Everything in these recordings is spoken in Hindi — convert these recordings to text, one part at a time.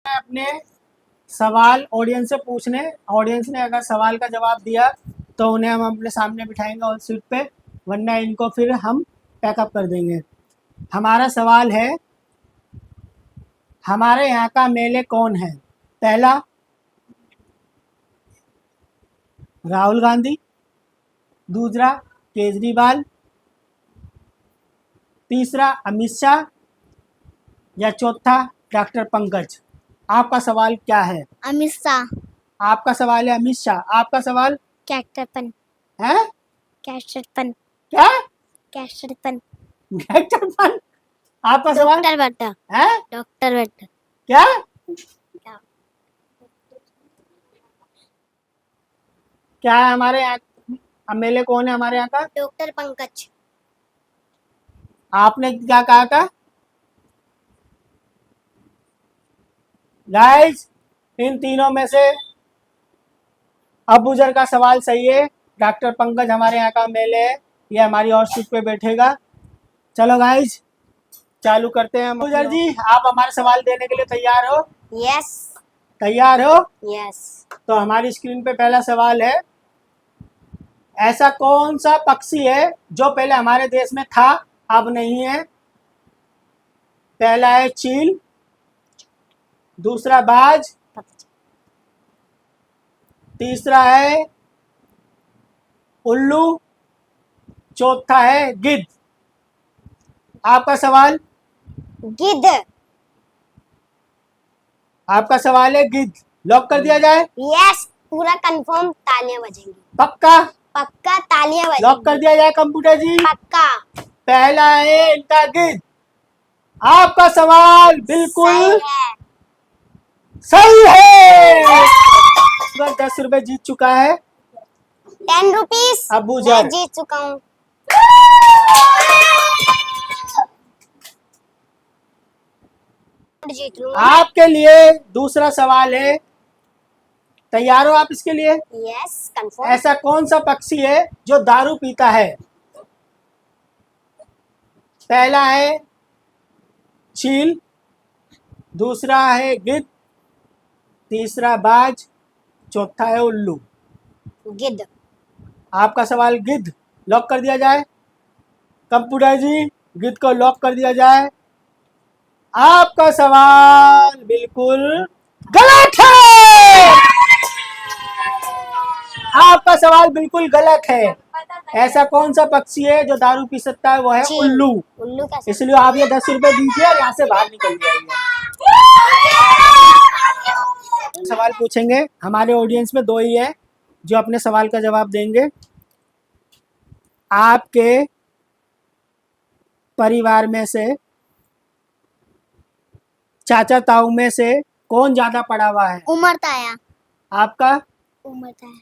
अपने सवाल ऑडियंस से पूछने, ऑडियंस ने अगर सवाल का जवाब दिया तो उन्हें हम अपने सामने बिठाएंगे और सीट पे, वरना इनको फिर हम पैकअप कर देंगे। हमारा सवाल है, हमारे यहाँ का एमएलए कौन है? पहला राहुल गांधी, दूसरा केजरीवाल, तीसरा अमित शाह या चौथा डॉक्टर पंकज। आपका सवाल क्या है? अमित शाह। आपका सवाल है अमित शाह। आपका सवाल कैक्टरपन। है? कैक्टरपन। क्या? कैक्टरपन। कैक्टरपन। आपका सवाल डॉक्टर भट्टा। है? डॉक्टर भट्टा। क्या? क्या है हमारे यहाँ एमएलए कौन है हमारे यहाँ का? डॉक्टर पंकज। आपने क्या कहा था? गाइस, इन तीनों में से अबूजर का सवाल सही है। डॉक्टर पंकज हमारे यहाँ का एमएलए है, ये हमारी और सीट पे बैठेगा। चलो गाइस, चालू करते हैं। अबूजर जी, आप हमारे सवाल देने के लिए तैयार हो? यस। तैयार हो? यस। तो हमारी स्क्रीन पे पहला सवाल है, ऐसा कौन सा पक्षी है जो पहले हमारे देश में था अब नहीं है? पहला है चील, दूसरा बाज, तीसरा है उल्लू, चौथा है गिद्ध। आपका सवाल? गिद्ध। आपका सवाल है गिद्ध। लॉक कर दिया जाए? यस, पूरा कंफर्म। तालियां बजेंगी। पक्का? पक्का तालियां बजेंगी। लॉक कर दिया जाए कंप्यूटर जी? पक्का। पहला है इनका गिद्ध। आपका सवाल बिल्कुल सही है। 10 रुपए जीत चुका है 10 रुपीज। अबूजर। मैं जीत चुका हूँ। जीत लूंगा। आपके लिए दूसरा सवाल है, तैयार हो आप इसके लिए? Yes, confirm. ऐसा कौन सा पक्षी है जो दारू पीता है? पहला है चील, दूसरा है गिद्ध, तीसरा बाज, चौथा है उल्लू। गिद्ध। आपका सवाल गिद्ध। लॉक कर दिया जाए कंप्यूटर जी? गिद्ध को लॉक कर दिया जाए। आपका सवाल बिल्कुल गलत है। आपका सवाल बिल्कुल गलत है। ऐसा कौन सा पक्षी है जो दारू पी सकता है? वो है उल्लू। उल्लू का इसलिए आप ये 10 रुपए दीजिए और यहाँ से बाहर निकल जाइए। सवाल पूछेंगे, हमारे ऑडियंस में 2 ही है जो अपने सवाल का जवाब देंगे। आपके परिवार में से, चाचा ताऊ में से कौन ज्यादा पढ़ा हुआ है? उमर ताया। आपका? उमर ताया।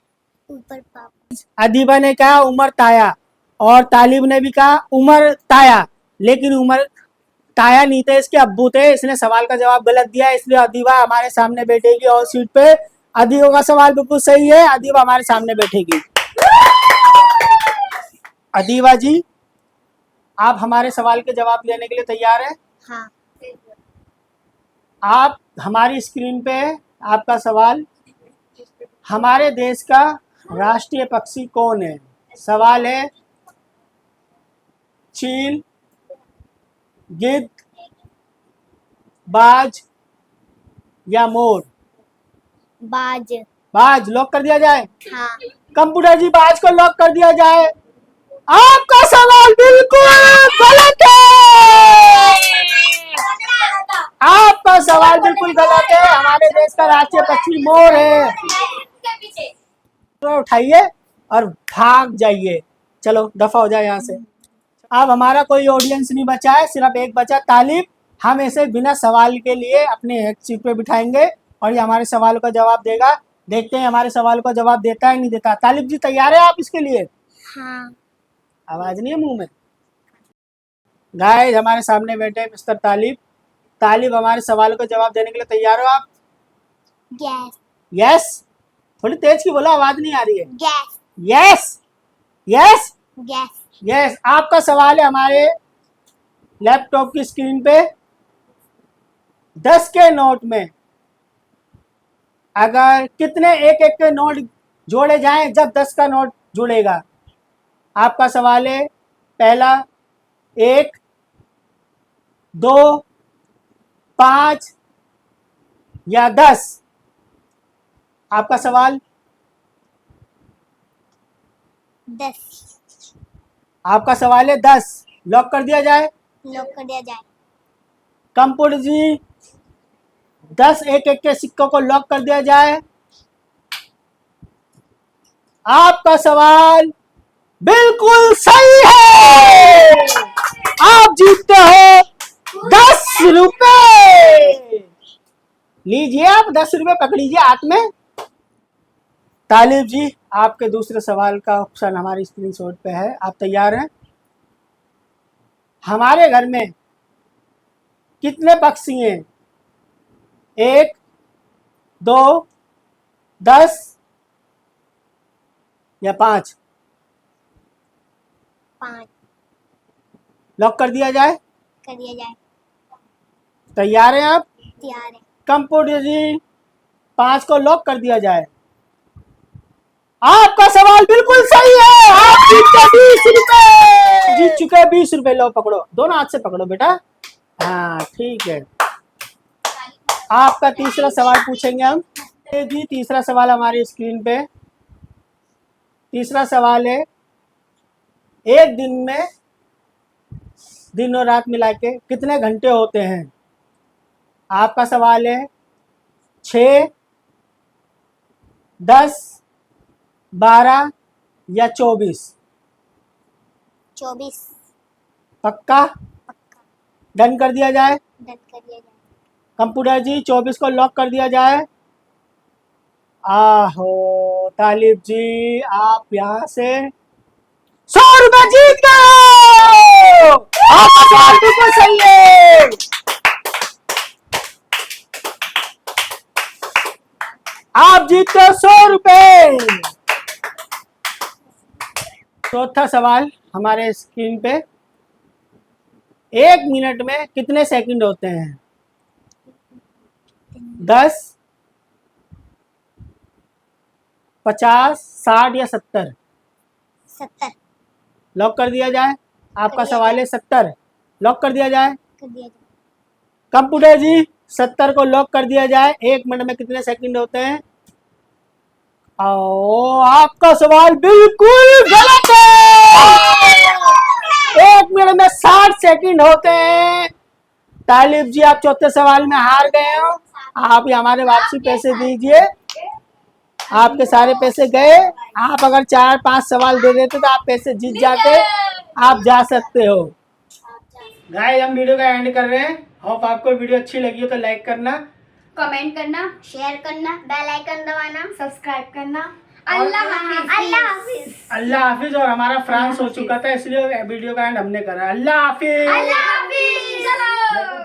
ऊपर पापा। अदीबा ने कहा उमर ताया और तालिब ने भी कहा उमर ताया, लेकिन उमर ताया नहीं थे, इसके अब्बू थे। इसने सवाल का जवाब गलत दिया, इसलिए अदीबा हमारे सामने बैठेगी और सीट पे। अदीबा का सवाल बिल्कुल सही है, अदीबा हमारे सामने बैठेगी। अदीबा जी, आप हमारे सवाल के जवाब देने के लिए तैयार हैं? हाँ। आप हमारी स्क्रीन पे आपका सवाल, हमारे देश का राष्ट्रीय पक्षी कौन है? सवाल है चील, गिद्ध, बाज या मोर। बाज। बाज। लॉक कर दिया जाए? हाँ। कंप्यूटर जी, बाज को लॉक कर दिया जाए। आपका सवाल बिल्कुल गलत है। आपका सवाल बिल्कुल गलत है। हमारे देश का राष्ट्रीय पक्षी मोर है। तो उठाइए और भाग जाइए। चलो दफा हो जाए यहाँ से। अब हमारा कोई ऑडियंस नहीं बचा है, सिर्फ एक बचा, तालिब। हम इसे बिना सवाल के लिए अपने एक सीट पे बिठाएंगे और ये हमारे सवाल का जवाब देगा। देखते हैं हमारे सवाल का जवाब देता है नहीं देता। तालिब जी, तैयार है आप इसके लिए? हाँ। आवाज नहीं है मुंह में। गाइस, हमारे सामने बैठे हैं मिस्टर तालिब। तालिब, हमारे सवाल का जवाब देने के लिए तैयार हो आप? गैस। यस। थोड़ी तेज की बोलो, आवाज नहीं आ रही है। Gas. Yes. Yes. Gas. Yes. आपका सवाल है हमारे लैपटॉप की स्क्रीन पे, 10 के नोट में अगर कितने एक एक के नोट जोड़े जाएं जब 10 का नोट जुड़ेगा? आपका सवाल है पहला 1, 2, 5 या 10। आपका सवाल 10। आपका सवाल है 10। लॉक कर दिया जाए? लॉक कर दिया जाए। कंप्यूटर जी 10 एक एक के सिक्कों को लॉक कर दिया जाए। आपका सवाल बिल्कुल सही है। आप जीतते हो 10 रुपए। लीजिए आप 10 रुपए पकड़ीजिए हाथ में। तालिब जी आपके दूसरे सवाल का ऑप्शन हमारी स्क्रीनशॉट पे है। आप तैयार हैं? हमारे घर में कितने पक्षी हैं? 1, 2, 10 या 5? 5 लॉक कर दिया जाए? कर दिया जाए। तैयार हैं आप? तैयार है। कंप्यूटर जी 5 को लॉक कर दिया जाए। आपका सवाल बिल्कुल सही है। आप जीते 20 रुपए। जीत चुके हैं 20 रुपए। लो पकड़ो, दोनों हाथ से पकड़ो बेटा। हाँ ठीक है। आपका तीसरा सवाल पूछेंगे हम। जी तीसरा सवाल हमारी स्क्रीन पे। तीसरा सवाल है एक दिन में दिन और रात मिला के कितने घंटे होते हैं? आपका सवाल है 6, 10, 12 या 24? 24। पक्का? डन कर दिया जाए? डन कर दिया जाए। कंप्यूटर जी 24 को लॉक कर दिया जाए। आहो तालिब जी आप यहाँ से 100 रुपए जीत गए। आपका सवाल बिल्कुल सही है। आप जीतते हो 100 रुपए। चौथा सवाल हमारे स्क्रीन पे। 1 मिनट में कितने सेकंड होते हैं? 10, 50, 60 या 70? 70 लॉक कर दिया जाए? आपका कर दिया सवाल है 70। लॉक कर दिया जाए? कर दिया जाए। कंप्यूटर जी 70 को लॉक कर दिया जाए। 1 मिनट में कितने सेकंड होते हैं? ओ आपका सवाल बिल्कुल गलत है। 1 मिनट में 60 सेकंड होते हैं। तालिब जी आप चौथे सवाल में हार गए हो। आप ये हमारे वापसी पैसे दीजिए। आपके सारे पैसे गए। आप अगर 4-5 सवाल दे देते तो आप पैसे जीत जाते। आप जा सकते हो। गाइस हम वीडियो का एंड कर रहे हैं। होप आपको वीडियो अच्छी लगी हो तो लाइक करना, कमेंट करना, शेयर करना, बेल आइकन दबाना, सब्सक्राइब करना। अल्लाह हाफिज। अल्लाह हाफिज। अल्लाह हाफिज। और हमारा फ्रांस हो चुका था इसलिए वीडियो का एंड हमने करा। अल्लाह हाफिज। अल्लाह हाफिज।